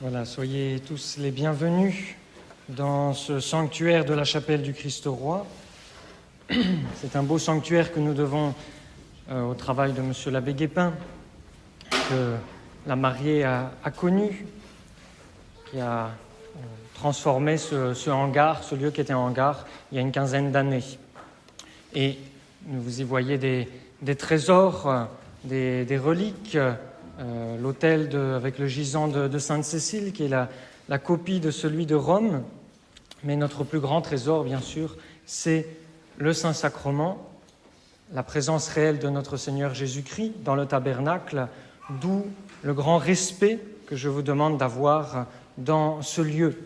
Voilà, soyez tous les bienvenus dans ce sanctuaire de la chapelle du Christ-Roi. C'est un beau sanctuaire que nous devons au travail de M. l'abbé Guépin, que la mariée a connu, qui a transformé ce hangar, ce lieu qui était un hangar, il y a une quinzaine d'années. Et vous y voyez des trésors, des reliques, l'autel avec le gisant de Sainte-Cécile, qui est la copie de celui de Rome. Mais notre plus grand trésor, bien sûr, c'est le Saint-Sacrement, la présence réelle de notre Seigneur Jésus-Christ dans le tabernacle, d'où le grand respect que je vous demande d'avoir dans ce lieu,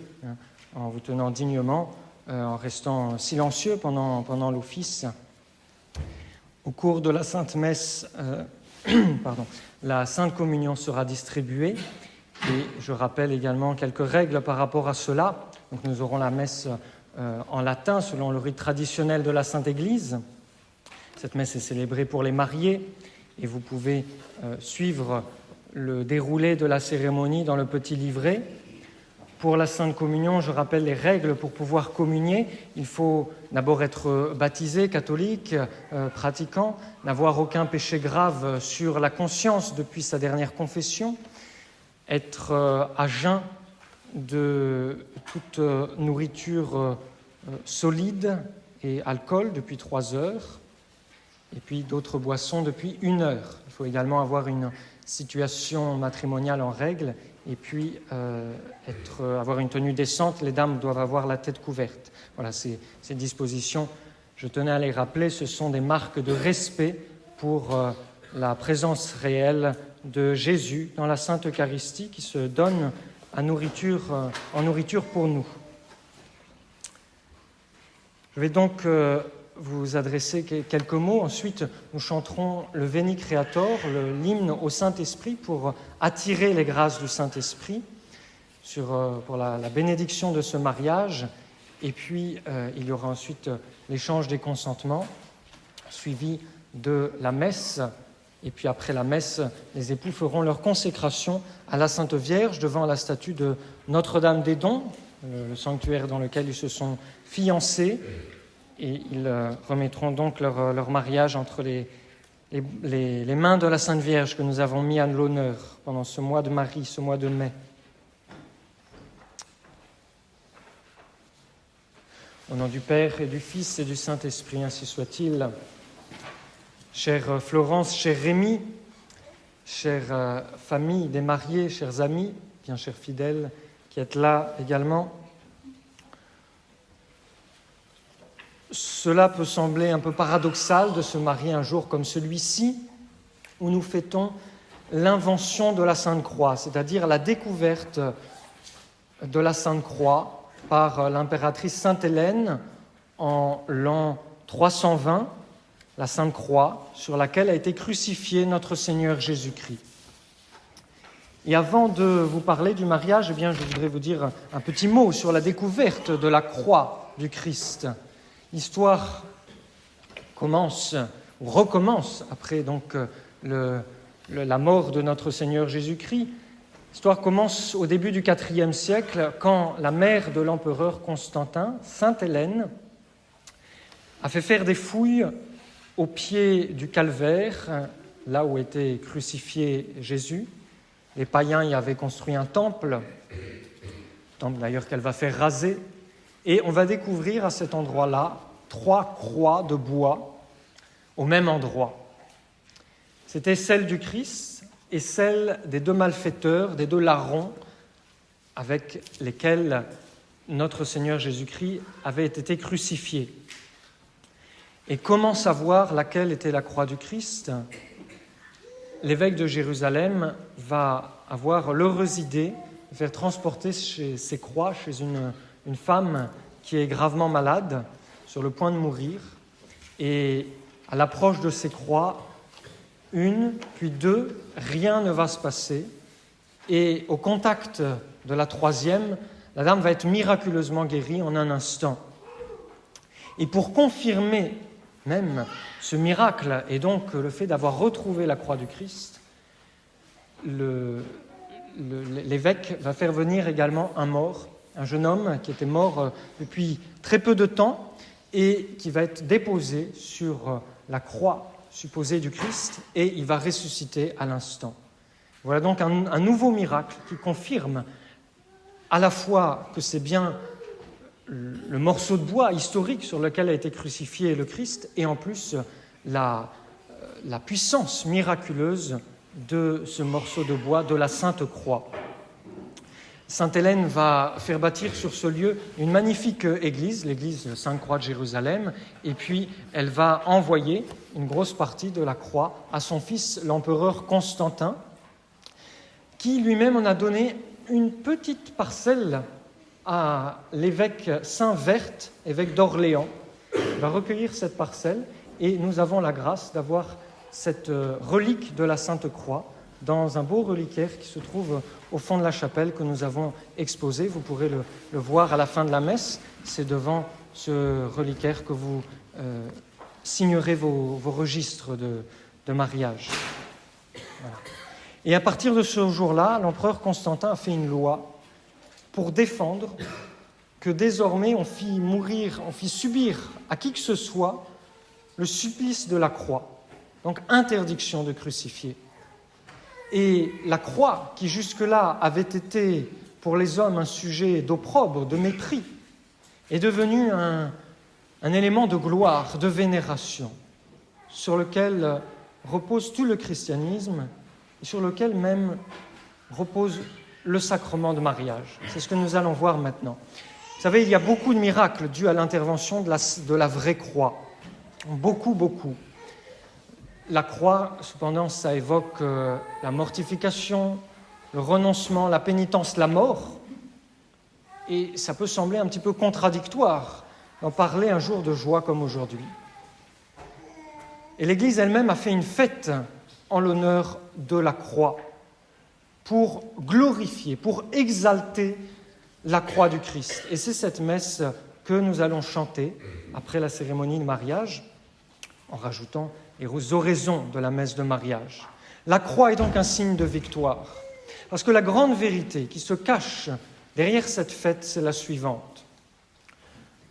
en vous tenant dignement, en restant silencieux pendant l'office. Au cours de la Sainte Messe, la Sainte Communion sera distribuée et je rappelle également quelques règles par rapport à cela. Donc nous aurons la messe en latin selon le rite traditionnel de la Sainte Église. Cette messe est célébrée pour les mariés et vous pouvez suivre le déroulé de la cérémonie dans le petit livret. Pour la Sainte Communion, je rappelle les règles pour pouvoir communier. Il faut d'abord être baptisé, catholique, pratiquant, n'avoir aucun péché grave sur la conscience depuis sa dernière confession, être à jeun de toute nourriture solide et alcool depuis 3 heures, et puis d'autres boissons depuis 1 heure. Il faut également avoir une situation matrimoniale en règle, et puis avoir une tenue décente. Les dames doivent avoir la tête couverte. Voilà, ces dispositions, je tenais à les rappeler, ce sont des marques de respect pour la présence réelle de Jésus dans la Sainte Eucharistie qui se donne en nourriture pour nous. Je vais donc vous adresser quelques mots. Ensuite, nous chanterons le Veni Creator, l'hymne au Saint-Esprit, pour attirer les grâces du Saint-Esprit pour la bénédiction de ce mariage. Et puis, il y aura ensuite l'échange des consentements, suivi de la messe. Et puis, après la messe, les époux feront leur consécration à la Sainte Vierge devant la statue de Notre-Dame des Dons, le sanctuaire dans lequel ils se sont fiancés. Et ils remettront donc leur mariage entre les mains de la Sainte Vierge que nous avons mis à l'honneur pendant ce mois de Marie, ce mois de mai. Au nom du Père et du Fils et du Saint-Esprit, ainsi soit-il. Chère Florence, cher Rémi, chère famille des mariés, chers amis, bien chers fidèles qui êtes là également, cela peut sembler un peu paradoxal de se marier un jour comme celui-ci, où nous fêtons l'invention de la Sainte Croix, c'est-à-dire la découverte de la Sainte Croix par l'impératrice Sainte Hélène en l'an 320, la Sainte Croix sur laquelle a été crucifié notre Seigneur Jésus-Christ. Et avant de vous parler du mariage, je voudrais vous dire un petit mot sur la découverte de la croix du Christ. L'histoire recommence après donc la mort de notre Seigneur Jésus-Christ. L'histoire commence au début du IVe siècle, quand la mère de l'empereur Constantin, Sainte Hélène, a fait faire des fouilles au pied du calvaire, là où était crucifié Jésus. Les païens y avaient construit un temple d'ailleurs qu'elle va faire raser. Et on va découvrir à cet endroit-là 3 croix de bois au même endroit. C'était celle du Christ et celle des 2 malfaiteurs, des 2 larrons avec lesquels notre Seigneur Jésus-Christ avait été crucifié. Et comment savoir laquelle était la croix du Christ ? L'évêque de Jérusalem va avoir l'heureuse idée de faire transporter ces croix chez une femme qui est gravement malade, sur le point de mourir. Et à l'approche de ces croix, 1, puis 2, rien ne va se passer. Et au contact de la 3e, la dame va être miraculeusement guérie en un instant. Et pour confirmer même ce miracle, et donc le fait d'avoir retrouvé la croix du Christ, l'évêque va faire venir également un mort, un jeune homme qui était mort depuis très peu de temps et qui va être déposé sur la croix supposée du Christ et il va ressusciter à l'instant. Voilà donc un nouveau miracle qui confirme à la fois que c'est bien le morceau de bois historique sur lequel a été crucifié le Christ et en plus la puissance miraculeuse de ce morceau de bois, de la Sainte Croix. Sainte Hélène va faire bâtir sur ce lieu une magnifique église, l'église Sainte-Croix de Jérusalem, et puis elle va envoyer une grosse partie de la croix à son fils, l'empereur Constantin, qui lui-même en a donné une petite parcelle à l'évêque Saint-Verte, évêque d'Orléans. Il va recueillir cette parcelle et nous avons la grâce d'avoir cette relique de la Sainte Croix dans un beau reliquaire qui se trouve au fond de la chapelle que nous avons exposé. Vous pourrez le voir à la fin de la messe. C'est devant ce reliquaire que vous signerez vos registres de mariage. Voilà. Et à partir de ce jour-là, l'empereur Constantin a fait une loi pour défendre que désormais on fit subir à qui que ce soit le supplice de la croix. Donc interdiction de crucifier. Et la croix, qui jusque-là avait été pour les hommes un sujet d'opprobre, de mépris, est devenue un élément de gloire, de vénération, sur lequel repose tout le christianisme et sur lequel même repose le sacrement de mariage. C'est ce que nous allons voir maintenant. Vous savez, il y a beaucoup de miracles dus à l'intervention de la vraie croix. Beaucoup, beaucoup. La croix, cependant, ça évoque la mortification, le renoncement, la pénitence, la mort. Et ça peut sembler un petit peu contradictoire d'en parler un jour de joie comme aujourd'hui. Et l'Église elle-même a fait une fête en l'honneur de la croix pour glorifier, pour exalter la croix du Christ. Et c'est cette messe que nous allons chanter après la cérémonie de mariage, en rajoutant les oraisons de la messe de mariage. La croix est donc un signe de victoire, parce que la grande vérité qui se cache derrière cette fête, c'est la suivante.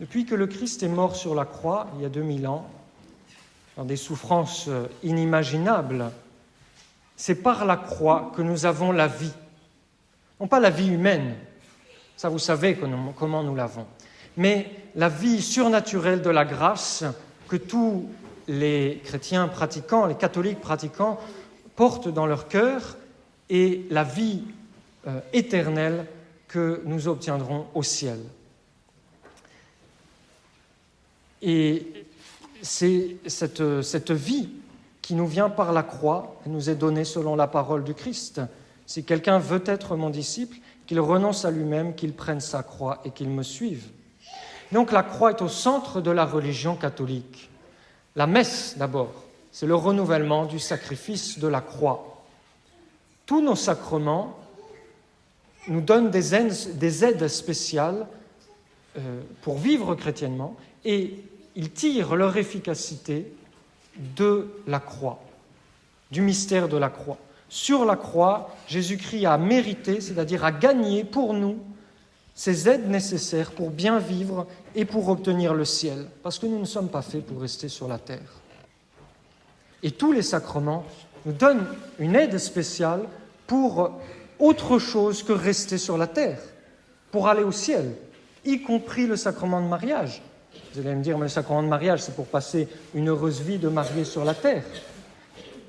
Depuis que le Christ est mort sur la croix, il y a 2000 ans, dans des souffrances inimaginables, c'est par la croix que nous avons la vie. Non pas la vie humaine, ça vous savez comment nous l'avons, mais la vie surnaturelle de la grâce que tous les chrétiens pratiquants, les catholiques pratiquants, portent dans leur cœur et la vie éternelle que nous obtiendrons au ciel. Et c'est cette vie qui nous vient par la croix, elle nous est donnée selon la parole du Christ. Si quelqu'un veut être mon disciple, qu'il renonce à lui-même, qu'il prenne sa croix et qu'il me suive. Donc la croix est au centre de la religion catholique. La messe, d'abord, c'est le renouvellement du sacrifice de la croix. Tous nos sacrements nous donnent des aides spéciales pour vivre chrétiennement et ils tirent leur efficacité de la croix, du mystère de la croix. Sur la croix, Jésus-Christ a mérité, c'est-à-dire a gagné pour nous ces aides nécessaires pour bien vivre et pour obtenir le ciel, parce que nous ne sommes pas faits pour rester sur la terre. Et tous les sacrements nous donnent une aide spéciale pour autre chose que rester sur la terre, pour aller au ciel, y compris le sacrement de mariage. Vous allez me dire, mais le sacrement de mariage, c'est pour passer une heureuse vie de marié sur la terre.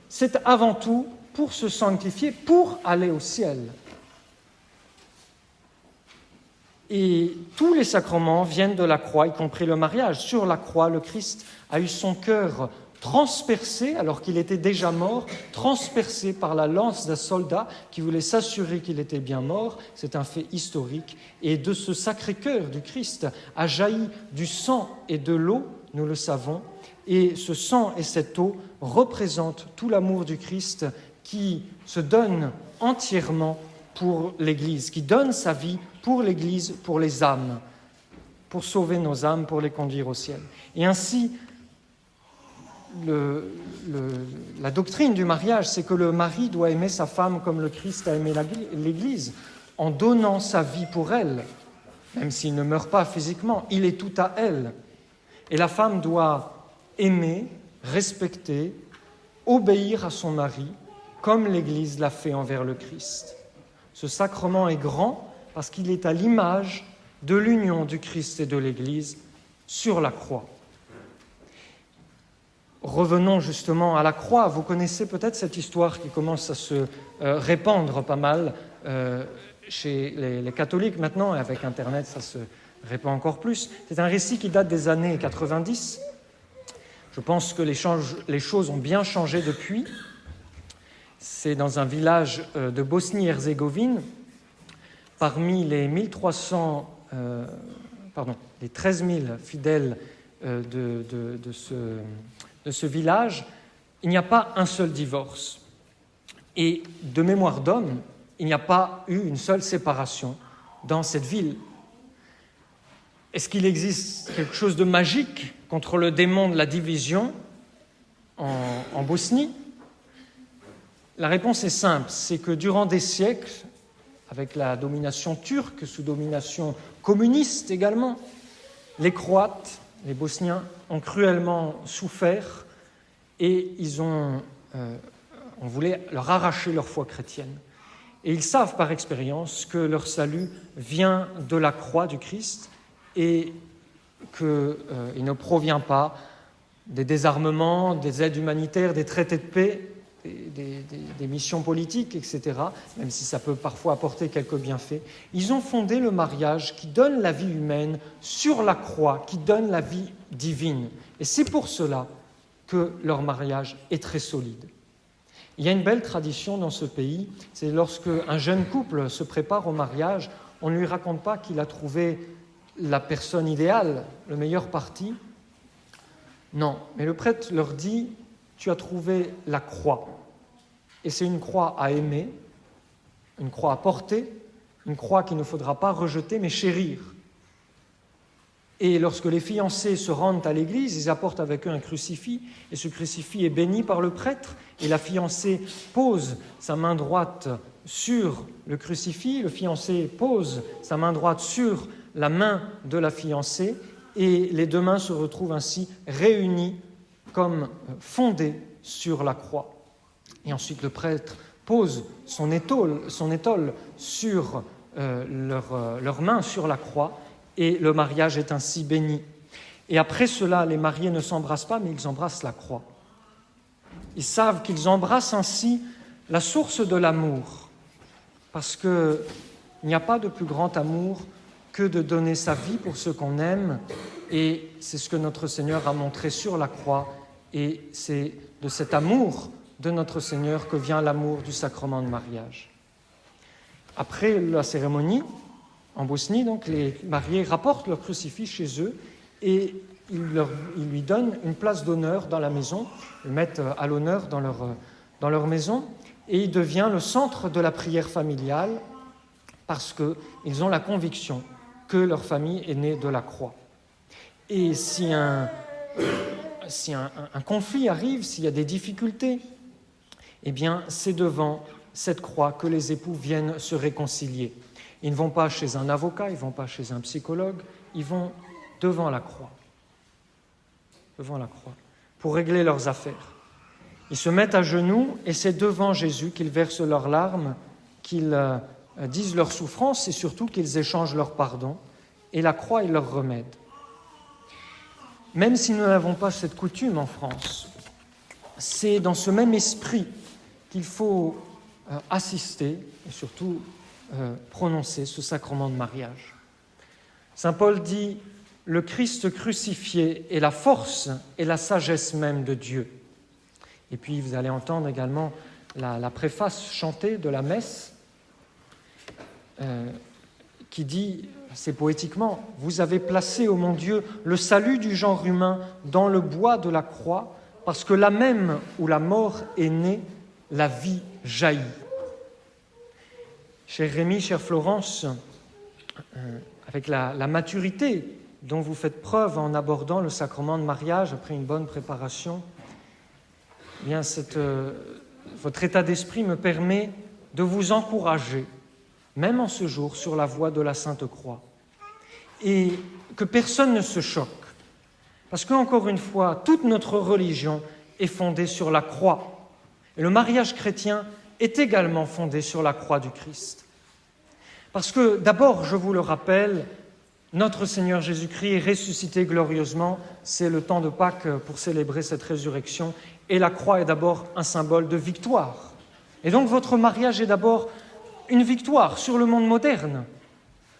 C'est avant tout pour se sanctifier, pour aller au ciel. Et tous les sacrements viennent de la croix, y compris le mariage. Sur la croix, le Christ a eu son cœur transpercé, alors qu'il était déjà mort, transpercé par la lance d'un soldat qui voulait s'assurer qu'il était bien mort. C'est un fait historique. Et de ce sacré cœur du Christ a jailli du sang et de l'eau, nous le savons. Et ce sang et cette eau représentent tout l'amour du Christ qui se donne entièrement pour l'Église, qui donne sa vie pour l'Église, pour les âmes, pour sauver nos âmes, pour les conduire au ciel. Et ainsi, la doctrine du mariage, c'est que le mari doit aimer sa femme comme le Christ a aimé l'Église, en donnant sa vie pour elle, même s'il ne meurt pas physiquement, il est tout à elle. Et la femme doit aimer, respecter, obéir à son mari, comme l'Église l'a fait envers le Christ. Ce sacrement est grand parce qu'il est à l'image de l'union du Christ et de l'Église sur la croix. Revenons justement à la croix. Vous connaissez peut-être cette histoire qui commence à se répandre pas mal chez les catholiques maintenant, et avec Internet, ça se répand encore plus. C'est un récit qui date des années 90. Je pense que les choses ont bien changé depuis. C'est dans un village de Bosnie-Herzégovine. Parmi les 13 000 fidèles de ce village, il n'y a pas un seul divorce. Et de mémoire d'homme, il n'y a pas eu une seule séparation dans cette ville. Est-ce qu'il existe quelque chose de magique contre le démon de la division en Bosnie ? La réponse est simple, c'est que durant des siècles, avec la domination turque, sous domination communiste également, les Croates, les Bosniens, ont cruellement souffert et on voulait leur arracher leur foi chrétienne. Et ils savent par expérience que leur salut vient de la croix du Christ et qu'il ne provient pas des désarmements, des aides humanitaires, des traités de paix, des missions politiques, etc., même si ça peut parfois apporter quelques bienfaits. Ils ont fondé le mariage qui donne la vie humaine sur la croix, qui donne la vie divine. Et c'est pour cela que leur mariage est très solide. Il y a une belle tradition dans ce pays, c'est lorsque un jeune couple se prépare au mariage, on ne lui raconte pas qu'il a trouvé la personne idéale, le meilleur parti. Non, mais le prêtre leur dit « tu as trouvé la croix ». Et c'est une croix à aimer, une croix à porter, une croix qu'il ne faudra pas rejeter mais chérir. Et lorsque les fiancés se rendent à l'église, ils apportent avec eux un crucifix, et ce crucifix est béni par le prêtre, et la fiancée pose sa main droite sur le crucifix, le fiancé pose sa main droite sur la main de la fiancée, et les deux mains se retrouvent ainsi réunies comme fondées sur la croix. Et ensuite le prêtre pose son étole sur leurs mains sur la croix, et le mariage est ainsi béni. Et après cela, les mariés ne s'embrassent pas, mais ils embrassent la croix. Ils savent qu'ils embrassent ainsi la source de l'amour, parce qu'il n'y a pas de plus grand amour que de donner sa vie pour ceux qu'on aime, et c'est ce que notre Seigneur a montré sur la croix, et c'est de cet amour de notre Seigneur que vient l'amour du sacrement de mariage. Après la cérémonie, en Bosnie, donc, les mariés rapportent leur crucifix chez eux et ils lui donnent une place d'honneur dans la maison, ils le mettent à l'honneur dans leur maison, et il devient le centre de la prière familiale parce qu'ils ont la conviction que leur famille est née de la croix. Et si un conflit arrive, s'il y a des difficultés, eh bien, c'est devant cette croix que les époux viennent se réconcilier. Ils ne vont pas chez un avocat, ils ne vont pas chez un psychologue, ils vont devant la croix, pour régler leurs affaires. Ils se mettent à genoux et c'est devant Jésus qu'ils versent leurs larmes, qu'ils disent leurs souffrances et surtout qu'ils échangent leur pardon. Et la croix est leur remède. Même si nous n'avons pas cette coutume en France, c'est dans ce même esprit qu'il faut assister et surtout prononcer ce sacrement de mariage. Saint Paul dit « Le Christ crucifié est la force et la sagesse même de Dieu ». Et puis vous allez entendre également la préface chantée de la messe qui dit, c'est poétiquement, « Vous avez placé, ô mon Dieu, le salut du genre humain dans le bois de la croix, parce que là même où la mort est née, la vie jaillit. » Cher Rémi, chère Florence, avec la maturité dont vous faites preuve en abordant le sacrement de mariage après une bonne préparation, bien votre état d'esprit me permet de vous encourager, même en ce jour, sur la voie de la Sainte Croix. Et que personne ne se choque. Parce qu'encore une fois, toute notre religion est fondée sur la croix. Et le mariage chrétien est également fondé sur la croix du Christ. Parce que, d'abord, je vous le rappelle, notre Seigneur Jésus-Christ est ressuscité glorieusement. C'est le temps de Pâques pour célébrer cette résurrection. Et la croix est d'abord un symbole de victoire. Et donc votre mariage est d'abord une victoire sur le monde moderne,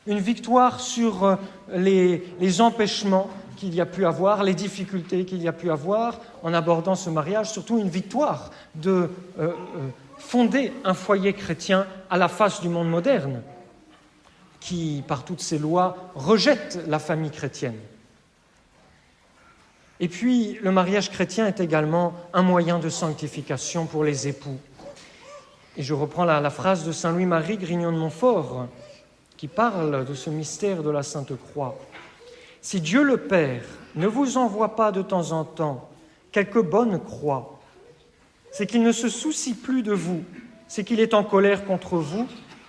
une victoire sur les empêchements qu'il y a pu avoir, les difficultés qu'il y a pu avoir en abordant ce mariage, surtout une victoire de fonder un foyer chrétien à la face du monde moderne, qui, par toutes ses lois, rejette la famille chrétienne. Et puis, le mariage chrétien est également un moyen de sanctification pour les époux. Et je reprends la phrase de saint Louis-Marie Grignon de Montfort, qui parle de ce mystère de la Sainte Croix. « Si Dieu le Père ne vous envoie pas de temps en temps quelques bonnes croix, c'est qu'il ne se soucie plus de vous, c'est qu'il est en colère contre vous,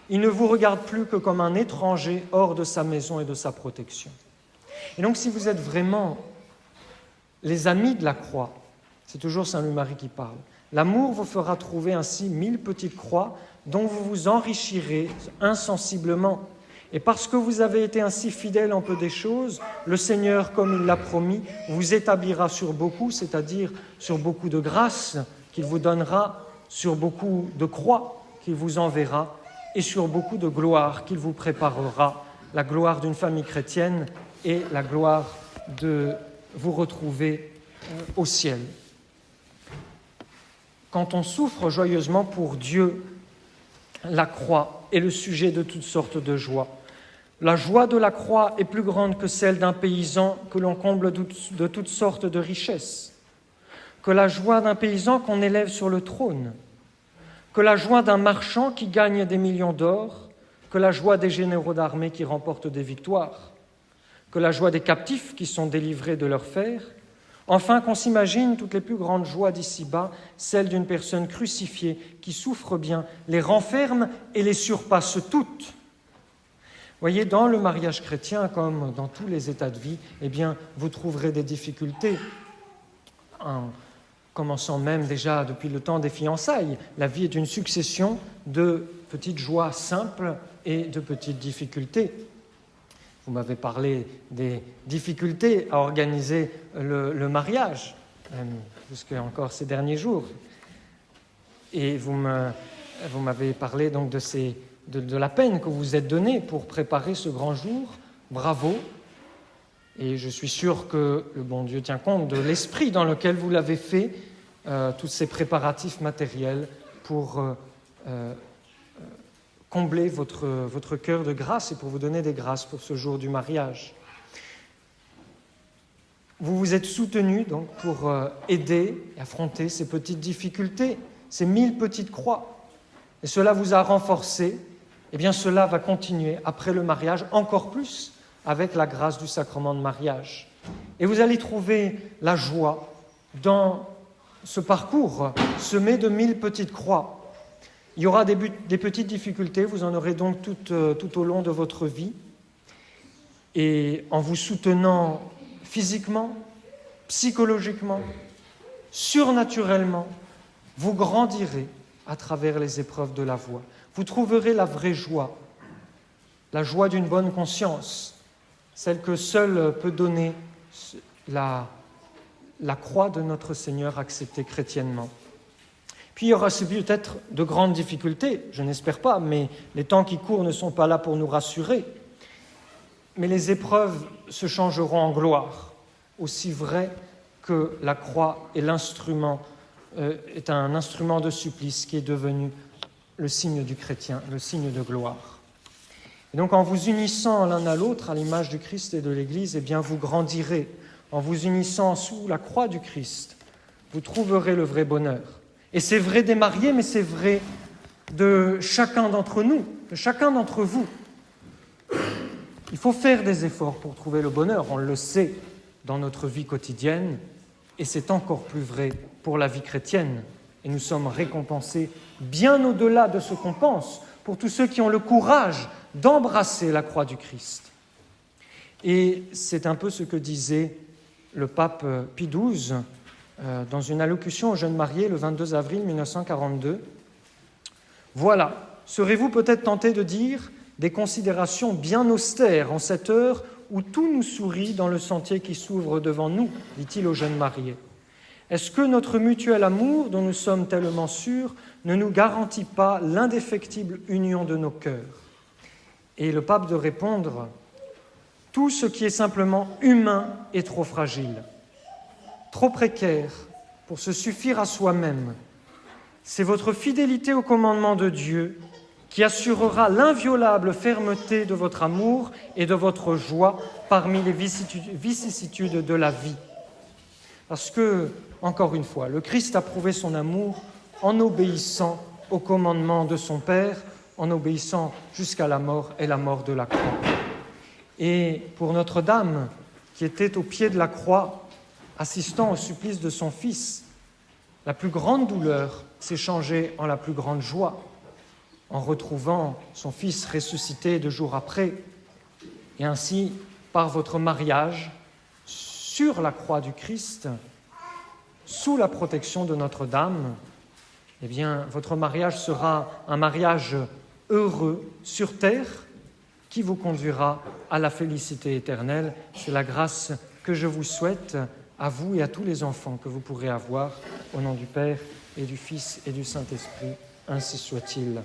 il ne vous regarde plus que comme un étranger hors de sa maison et de sa protection. » Et donc, si vous êtes vraiment les amis de la croix, c'est toujours saint Louis-Marie qui parle, l'amour vous fera trouver ainsi 1000 petites croix dont vous vous enrichirez insensiblement. Et parce que vous avez été ainsi fidèles en peu des choses, le Seigneur, comme il l'a promis, vous établira sur beaucoup, c'est-à-dire sur beaucoup de grâces qu'il vous donnera, sur beaucoup de croix qu'il vous enverra et sur beaucoup de gloire qu'il vous préparera, la gloire d'une famille chrétienne et la gloire de vous retrouver au ciel. Quand on souffre joyeusement pour Dieu, la croix est le sujet de toutes sortes de joies. La joie de la croix est plus grande que celle d'un paysan que l'on comble de toutes sortes de richesses, que la joie d'un paysan qu'on élève sur le trône, que la joie d'un marchand qui gagne des millions d'or, que la joie des généraux d'armée qui remportent des victoires, que la joie des captifs qui sont délivrés de leurs fers, enfin qu'on s'imagine toutes les plus grandes joies d'ici-bas, celle d'une personne crucifiée qui souffre bien, les renferme et les surpasse toutes. Voyez, dans le mariage chrétien, comme dans tous les états de vie, eh bien, vous trouverez des difficultés, en commençant même déjà depuis le temps des fiançailles. La vie est une succession de petites joies simples et de petites difficultés. Vous m'avez parlé des difficultés à organiser le mariage, même jusqu'à encore ces derniers jours. Et vous m'avez parlé donc de la peine que vous vous êtes donnée pour préparer ce grand jour. Bravo. Et je suis sûr que le bon Dieu tient compte de l'esprit dans lequel vous l'avez fait, tous ces préparatifs matériels pour combler votre cœur de grâce et pour vous donner des grâces pour ce jour du mariage. Vous vous êtes soutenus donc pour aider et affronter ces petites difficultés, ces 1000 petites croix. Et cela vous a renforcé. Eh bien, cela va continuer après le mariage encore plus avec la grâce du sacrement de mariage. Et vous allez trouver la joie dans ce parcours semé de 1000 petites croix. Il y aura des petites difficultés, vous en aurez donc tout au long de votre vie. Et en vous soutenant physiquement, psychologiquement, surnaturellement, vous grandirez à travers les épreuves de la voie. Vous trouverez la vraie joie, la joie d'une bonne conscience, celle que seule peut donner la croix de notre Seigneur acceptée chrétiennement. Puis il y aura aussi peut-être de grandes difficultés, je n'espère pas, mais les temps qui courent ne sont pas là pour nous rassurer. Mais les épreuves se changeront en gloire, aussi vrai que la croix est est un instrument de supplice qui est devenu le signe du chrétien, le signe de gloire. Et donc en vous unissant l'un à l'autre à l'image du Christ et de l'Église, eh bien vous grandirez. En vous unissant sous la croix du Christ, vous trouverez le vrai bonheur. Et c'est vrai des mariés, mais c'est vrai de chacun d'entre nous, de chacun d'entre vous. Il faut faire des efforts pour trouver le bonheur, on le sait dans notre vie quotidienne, et c'est encore plus vrai pour la vie chrétienne. et nous sommes récompensés bien au-delà de ce qu'on pense pour tous ceux qui ont le courage d'embrasser la croix du Christ. Et c'est un peu ce que disait le pape Pie XII dans une allocution aux jeunes mariés le 22 avril 1942. Voilà, serez-vous peut-être tentés de dire des considérations bien austères en cette heure où tout nous sourit dans le sentier qui s'ouvre devant nous, dit-il aux jeunes mariés. Est-ce que notre mutuel amour, dont nous sommes tellement sûrs, ne nous garantit pas l'indéfectible union de nos cœurs ? Et le pape de répondre, tout ce qui est simplement humain est trop fragile, trop précaire pour se suffire à soi-même. C'est votre fidélité au commandement de Dieu qui assurera l'inviolable fermeté de votre amour et de votre joie parmi les vicissitudes de la vie. Parce que, encore une fois, le Christ a prouvé son amour en obéissant au commandement de son Père, en obéissant jusqu'à la mort et la mort de la croix. Et pour Notre-Dame, qui était au pied de la croix, assistant au supplice de son Fils, la plus grande douleur s'est changée en la plus grande joie, en retrouvant son Fils ressuscité 2 jours après. Et ainsi, par votre mariage, sur la croix du Christ, sous la protection de Notre-Dame, eh bien, votre mariage sera un mariage heureux sur terre qui vous conduira à la félicité éternelle. C'est la grâce que je vous souhaite à vous et à tous les enfants que vous pourrez avoir, au nom du Père et du Fils et du Saint-Esprit. Ainsi soit-il.